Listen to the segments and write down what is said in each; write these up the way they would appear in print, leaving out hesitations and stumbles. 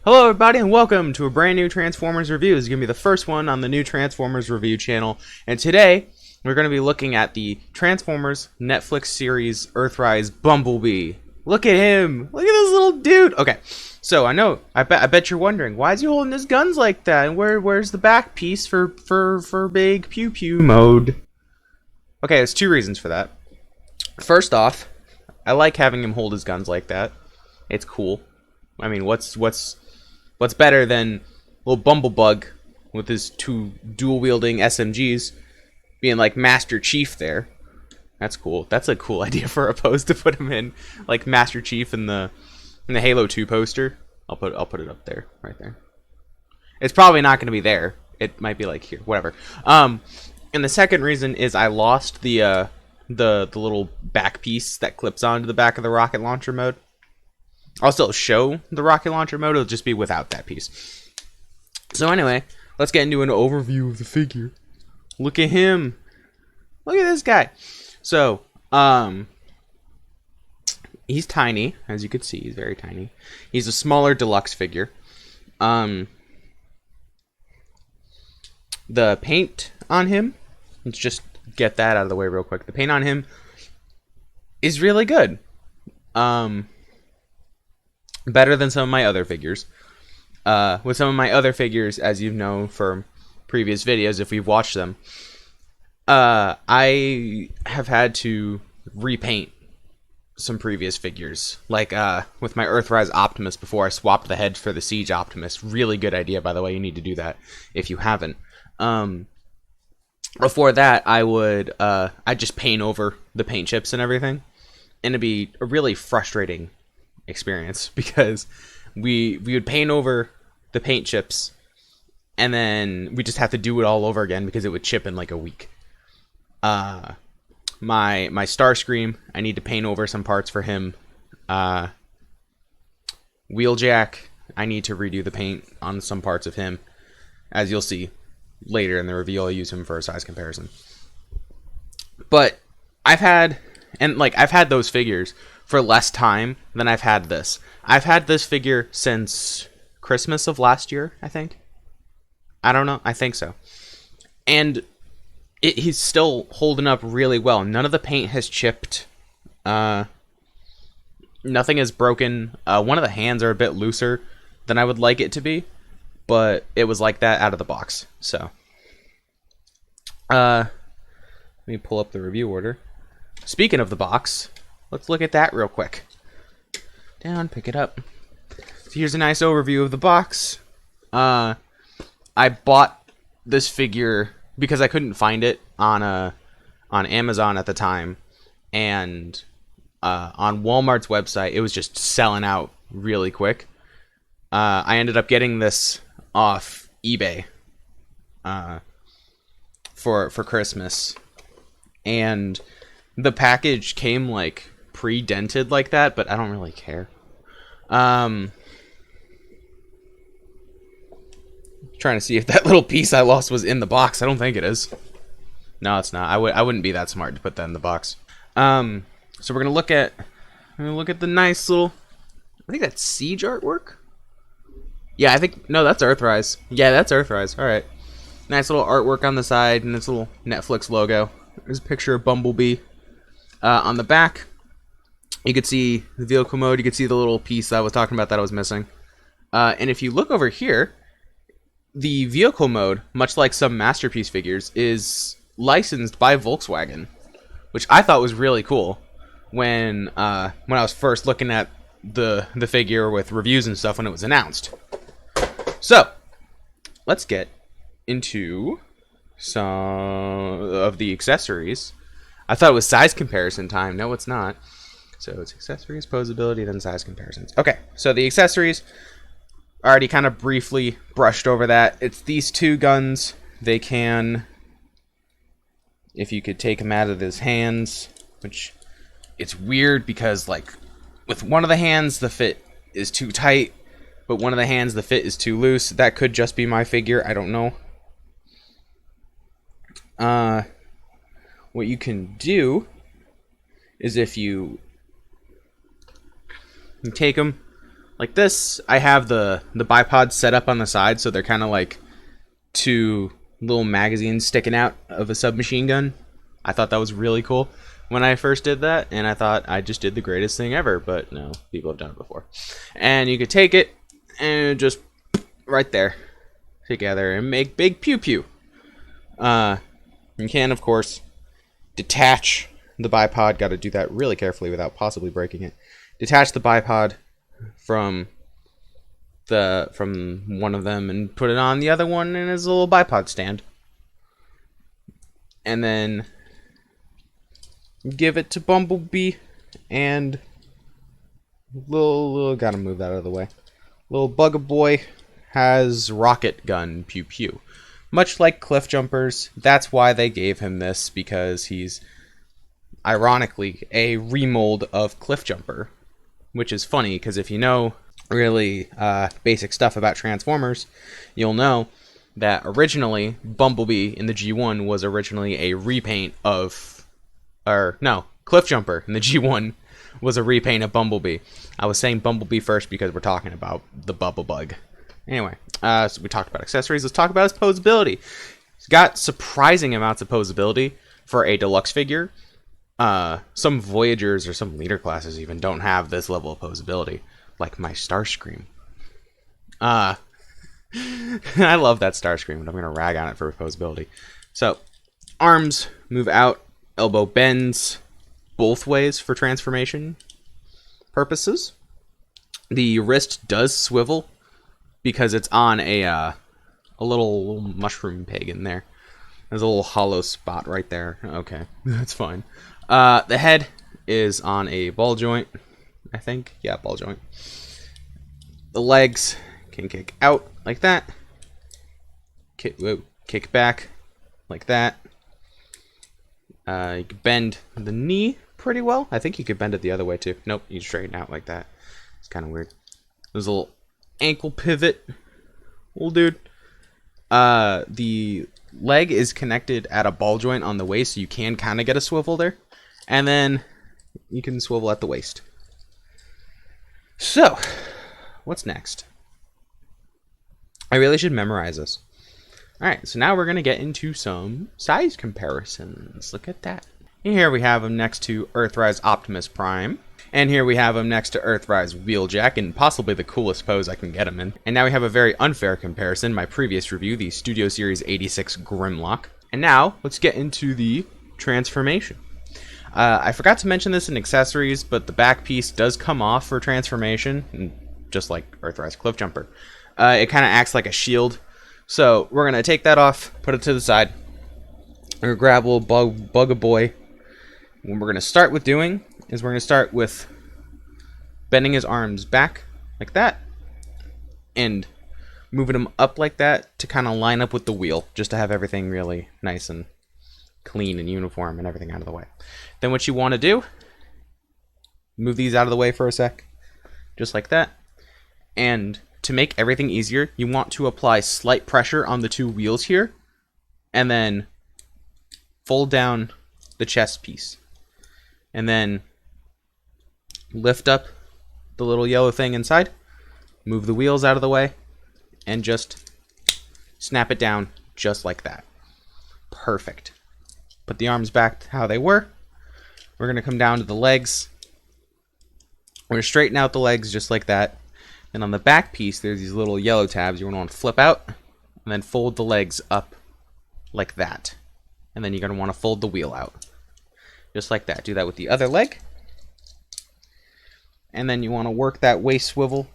Hello everybody and welcome to a brand new Transformers review. This is going to be the first one on the new Transformers review channel. And today, we're going to be looking at the Transformers Netflix series Earthrise Bumblebee. Look at him! Look at this little dude! Okay, so I bet you're wondering, why is he holding his guns like that? And where's the back piece for big pew pew mode? Okay, there's two reasons for that. First off, I like having him hold his guns like that. It's cool. I mean, what's better than little Bumblebug with his two dual-wielding SMGs being like Master Chief there? That's cool. That's a cool idea for a pose to put him in, like Master Chief in the Halo 2 poster. I'll put it up there, right there. It's probably not going to be there. It might be like here, whatever. And the second reason is I lost the little back piece that clips onto the back of the rocket launcher mode. I'll still show the rocket launcher mode, it'll just be without that piece. So anyway, let's get into an overview of the figure. Look at him. Look at this guy. So, he's tiny, as you can see, he's very tiny. He's a smaller deluxe figure. The paint on him, let's just get that out of the way real quick. The paint on him is really good. Better than some of my other figures. With some of my other figures, as you know from previous videos, if we've watched them, I have had to repaint some previous figures. Like with my Earthrise Optimus before I swapped the head for the Siege Optimus. Really good idea, by the way. You need to do that if you haven't. Before that, I'd just paint over the paint chips and everything. And it'd be a really frustrating experience because we would paint over the paint chips and then we just have to do it all over again because it would chip in like a week. My Starscream, I need to paint over some parts for him. Wheeljack, I need to redo the paint on some parts of him. As you'll see later in the review, I'll use him for a size comparison. But I've had those figures for less time than I've had this. I've had this figure since Christmas of last year, I think. I don't know. I think so. And he's still holding up really well. None of the paint has chipped. Nothing is broken. One of the hands are a bit looser than I would like it to be, but it was like that out of the box. So, let me pull up the review order. Speaking of the box, let's look at that real quick. Down, pick it up. So here's a nice overview of the box. I bought this figure because I couldn't find it on Amazon at the time, and on Walmart's website it was just selling out really quick. I ended up getting this off eBay for Christmas, and the package came like pre-dented like that, but I don't really care. Trying to see if that little piece I lost was in the box. I don't think it is. No, it's not. I wouldn't be that smart to put that in the box. So we're gonna look at the nice little, I think that's Siege artwork. Yeah, no, that's Earthrise. Yeah, that's Earthrise. All right, nice little artwork on the side and this little Netflix logo. There's a picture of Bumblebee. On the back, you could see the vehicle mode. You could see the little piece I was talking about that I was missing. And if you look over here, the vehicle mode, much like some Masterpiece figures, is licensed by Volkswagen, which I thought was really cool when I was first looking at the figure with reviews and stuff when it was announced. So, let's get into some of the accessories. I thought it was size comparison time. No, it's not. So it's accessories, posability, then size comparisons. Okay, so the accessories, I already kind of briefly brushed over that. It's these two guns. They can, if you could take them out of his hands, which it's weird because like with one of the hands the fit is too tight, but one of the hands the fit is too loose. That could just be my figure. I don't know. What you can do is if you take them Like this, I have the bipod set up on the side, so they're kind of like two little magazines sticking out of a submachine gun. I thought that was really cool when I first did that, and I thought I just did the greatest thing ever, but no, people have done it before. And you could take it and just right there together and make big pew pew. You can, of course, detach the bipod. Got to do that really carefully without possibly breaking it. Detach the bipod from one of them and put it on the other one in his little bipod stand. And then give it to Bumblebee and little gotta move that out of the way. Little Bugger Boy has rocket gun pew pew. Much like Cliff Jumpers, that's why they gave him this, because he's ironically a remold of Cliff Jumper, which is funny because if you know really basic stuff about Transformers, you'll know that originally Bumblebee in the G1 was originally a repaint of, or no, Cliff Jumper in the G1 was a repaint of Bumblebee. I was saying Bumblebee first because we're talking about the Bubble Bug. Anyway, so we talked about accessories. Let's talk about his posability. He's got surprising amounts of posability for a deluxe figure. Some Voyagers or some leader classes even don't have this level of posability, like my Starscream. I love that Starscream, but I'm going to rag on it for posability. So, arms move out, elbow bends both ways for transformation purposes. The wrist does swivel because it's on a little mushroom peg in there. There's a little hollow spot right there. Okay, that's fine. The head is on a ball joint, I think. Yeah, ball joint. The legs can kick out like that. Kick back like that. You can bend the knee pretty well. I think you could bend it the other way too. Nope, you straighten out like that. It's kind of weird. There's a little ankle pivot. Little dude. The leg is connected at a ball joint on the waist, so you can kind of get a swivel there. And then you can swivel at the waist. So, what's next? I really should memorize this. Alright, so now we're going to get into some size comparisons. Look at that. And here we have him next to Earthrise Optimus Prime. And here we have him next to Earthrise Wheeljack, in possibly the coolest pose I can get him in. And now we have a very unfair comparison, my previous review, the Studio Series 86 Grimlock. And now, let's get into the transformation. I forgot to mention this in accessories, but the back piece does come off for transformation, just like Earthrise Cliff Jumper. It kind of acts like a shield. So we're going to take that off, put it to the side. We're going to grab a little Bugger Boy. What we're going to start with doing is we're going to start with bending his arms back like that and moving them up like that to kind of line up with the wheel, just to have everything really nice and clean and uniform and everything out of the way. Then what you want to do, move these out of the way for a sec, just like that. And to make everything easier, you want to apply slight pressure on the two wheels here, and then fold down the chest piece. And then lift up the little yellow thing inside, move the wheels out of the way, and just snap it down just like that. Perfect. Put the arms back how they were. We're going to come down to the legs. We're going to straighten out the legs just like that. And on the back piece, there's these little yellow tabs you want to flip out, and then fold the legs up like that. And then you're going to want to fold the wheel out. Just like that. Do that with the other leg. And then you want to work that waist swivel.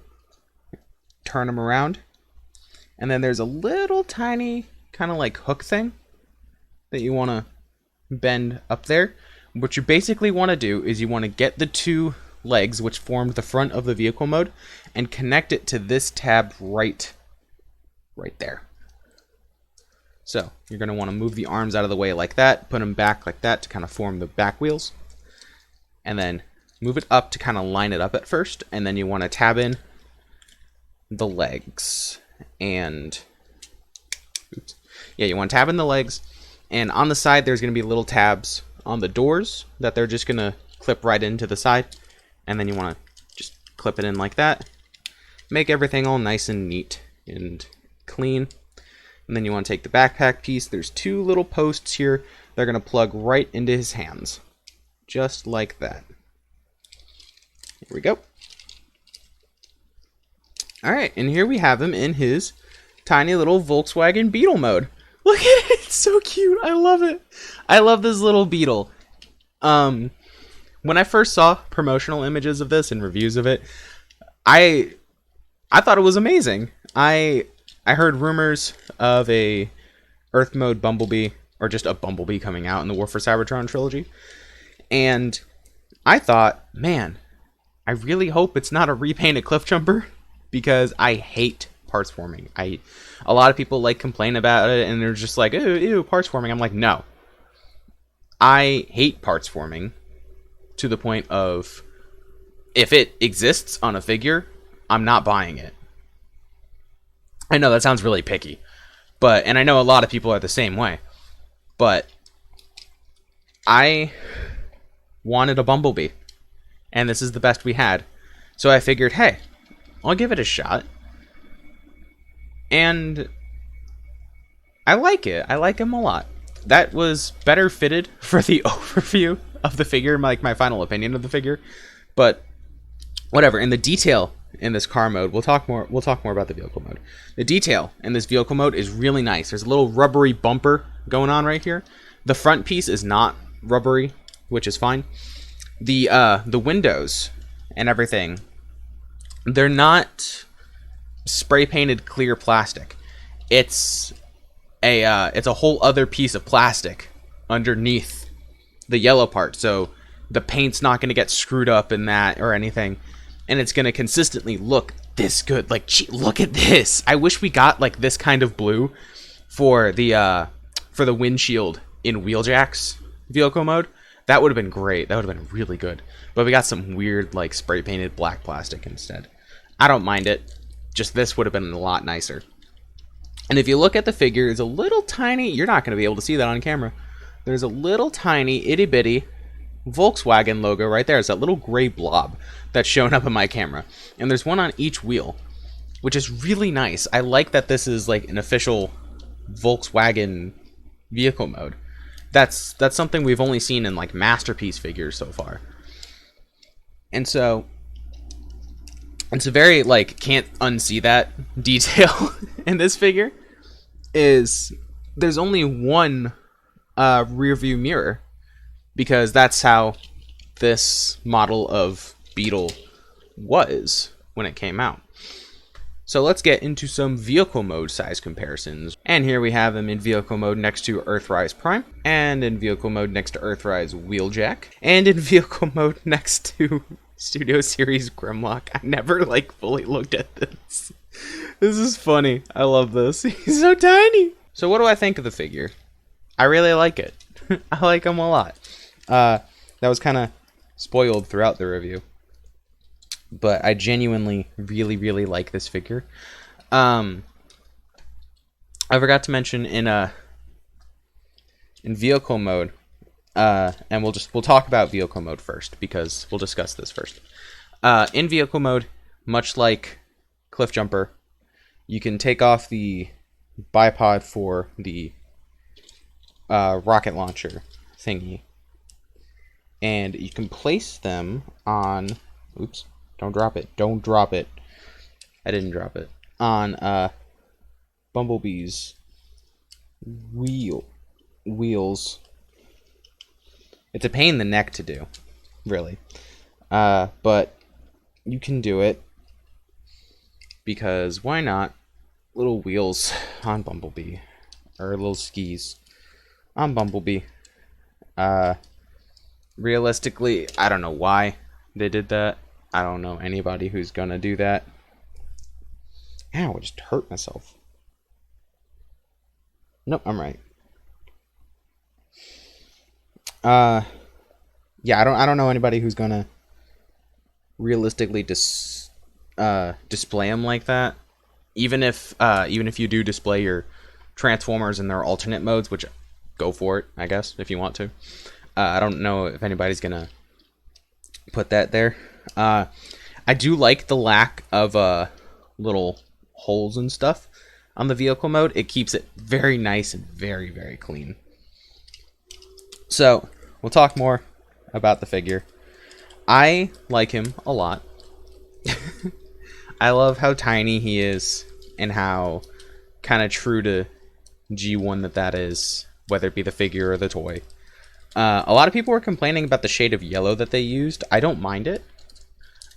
Turn them around. And then there's a little tiny kind of like hook thing that you want to bend up there. What you basically want to do is you want to get the two legs which formed the front of the vehicle mode and connect it to this tab right there. So you're going to want to move the arms out of the way like that, put them back like that to kind of form the back wheels, and then move it up to kind of line it up at first, and then you want to tab in the legs. And you want to tab in the legs, and on the side there's going to be little tabs on the doors that they're just going to clip right into the side, and then you want to just clip it in like that. make everything all nice and neat and clean. And then you want to take the backpack piece. There's 2 little posts here. They're going to plug right into his hands. Just like that. Here we go. Alright, and here we have him in his tiny little Volkswagen Beetle mode. Look at it, it's so cute. I love it. I love this little Beetle. When I first saw promotional images of this and reviews of it, I thought it was amazing. I heard rumors of a Earth mode Bumblebee, or just a Bumblebee coming out in the War for Cybertron trilogy. And I thought, man, I really hope it's not a repainted Cliffjumper, because I hate parts forming. A lot of people like complain about it, and they're just like, ew, parts forming. I'm like, no. I hate parts forming to the point of, if it exists on a figure, I'm not buying it. I know that sounds really picky, and I know a lot of people are the same way, but I wanted a Bumblebee, and this is the best we had. So I figured, hey, I'll give it a shot. And I like it. I like him a lot. That was better fitted for the overview of the figure, like my final opinion of the figure. But whatever. In the detail in this car mode, we'll talk more about the vehicle mode. The detail in this vehicle mode is really nice. There's a little rubbery bumper going on right here. The front piece is not rubbery, which is fine. The windows and everything, they're not spray painted clear plastic. It's a whole other piece of plastic underneath the yellow part, so the paint's not going to get screwed up in that or anything, and it's going to consistently look this good. Like, gee, look at this. I wish we got like this kind of blue for the windshield in Wheeljack's vehicle mode. That would have been great. That would have been really good. But we got some weird like spray painted black plastic instead. I don't mind it. Just this would have been a lot nicer. And if you look at the figure, it's a little tiny, you're not going to be able to see that on camera. There's a little tiny itty bitty Volkswagen logo right there. It's that little gray blob that's showing up in my camera. And there's one on each wheel, which is really nice. I like that this is like an official Volkswagen vehicle mode. That's something we've only seen in like Masterpiece figures so far. And so it's a very like can't unsee that detail in this figure is there's only one rear view mirror, because that's how this model of Beetle was when it came out. So let's get into some vehicle mode size comparisons. And here we have them in vehicle mode next to Earthrise Prime, and in vehicle mode next to Earthrise Wheeljack, and in vehicle mode next to Studio Series Grimlock. I never like fully looked at this. This is funny. I love this. He's so tiny. So what do I think of the figure? I really like it. I like him a lot. That was kind of spoiled throughout the review, but I genuinely really like this figure. I forgot to mention in vehicle mode, and we'll talk about vehicle mode first, because we'll discuss this first. In vehicle mode, much like Cliffjumper, you can take off the bipod for the rocket launcher thingy, and you can place them on, oops, don't drop it, I didn't drop it, on Bumblebee's wheels. It's a pain in the neck to do, really, but you can do it, because why not? Little wheels on Bumblebee, or little skis on Bumblebee. Realistically, I don't know why they did that. I don't know anybody who's gonna do that. Ow, I just hurt myself. Nope, I'm right. Yeah, I don't know anybody who's gonna realistically display them like that. Even if you do display your Transformers in their alternate modes, which go for it, I guess, if you want to. I don't know if anybody's gonna put that there. I do like the lack of little holes and stuff on the vehicle mode, it keeps it very nice and very, very clean. So, we'll talk more about the figure. I like him a lot. I love how tiny he is and how kind of true to G1 that is, whether it be the figure or the toy. A lot of people were complaining about the shade of yellow that they used. I don't mind it.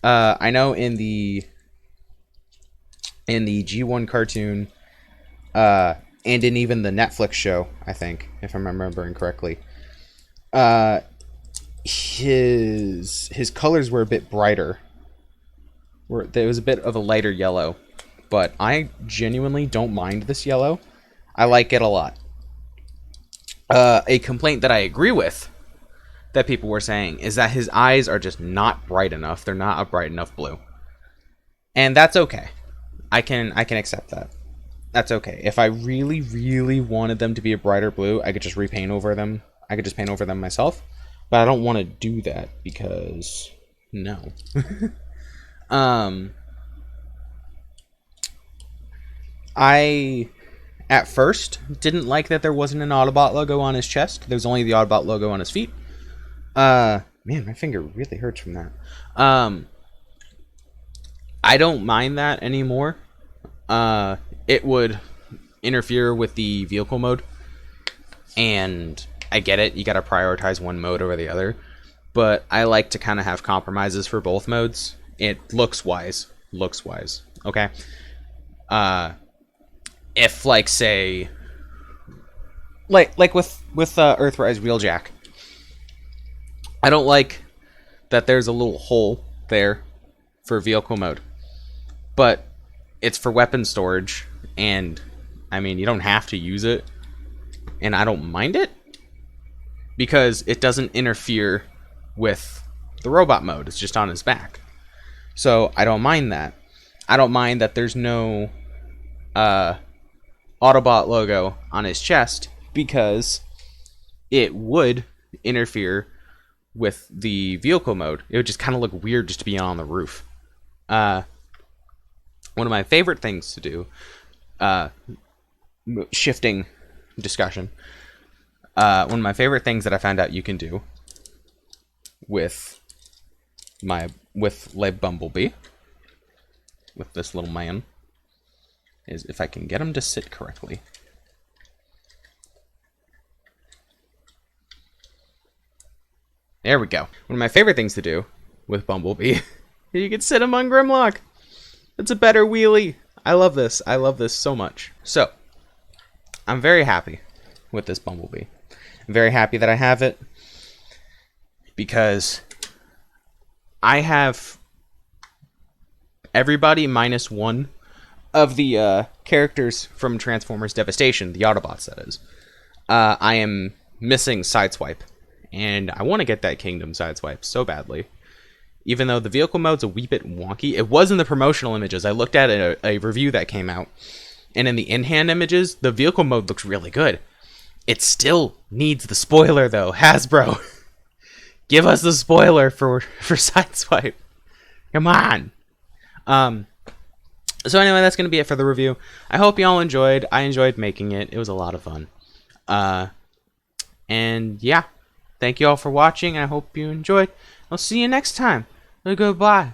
I know in the G1 cartoon, and in even the Netflix show, I think, if I'm remembering correctly, his colors were a bit brighter. There was a bit of a lighter yellow, but I genuinely don't mind this yellow. I like it a lot. A complaint that I agree with, that people were saying, is that his eyes are just not bright enough. They're not a bright enough blue. And that's okay. I can accept that. That's okay. If I really, really wanted them to be a brighter blue, I could just repaint over them. I could just paint over them myself. But I don't want to do that because no. I at first didn't like that there wasn't an Autobot logo on his chest. There's only the Autobot logo on his feet. Man, my finger really hurts from that. I don't mind that anymore. It would interfere with the vehicle mode, and I get it. You got to prioritize one mode over the other, but I like to kind of have compromises for both modes. It looks wise. Okay. If like say, like with Earthrise Wheeljack, I don't like that there's a little hole there for vehicle mode, but it's for weapon storage, and I mean you don't have to use it, and I don't mind it because it doesn't interfere with the robot mode. It's just on his back. So I don't mind that. I don't mind that there's no Autobot logo on his chest because it would interfere with the vehicle mode. It would just kind of look weird just to be on the roof. One of my favorite things to do, shifting discussion, one of my favorite things that I found out you can do with Bumblebee, with this little man, is if I can get him to sit correctly. There we go. One of my favorite things to do with Bumblebee, you can sit him on Grimlock. It's a better wheelie. I love this. I love this so much. So, I'm very happy with this Bumblebee. I'm very happy that I have it because I have everybody minus one of the characters from Transformers Devastation, the Autobots, that is. I am missing Sideswipe, and I want to get that Kingdom Sideswipe so badly. Even though the vehicle mode's a wee bit wonky, it was in the promotional images. I looked at a review that came out, and in the in-hand images, the vehicle mode looks really good. It still needs the spoiler, though. Hasbro, give us the spoiler for Sideswipe. Come on. So anyway, that's going to be it for the review. I hope you all enjoyed. I enjoyed making it. It was a lot of fun. And yeah, thank you all for watching. I hope you enjoyed. I'll see you next time. Goodbye.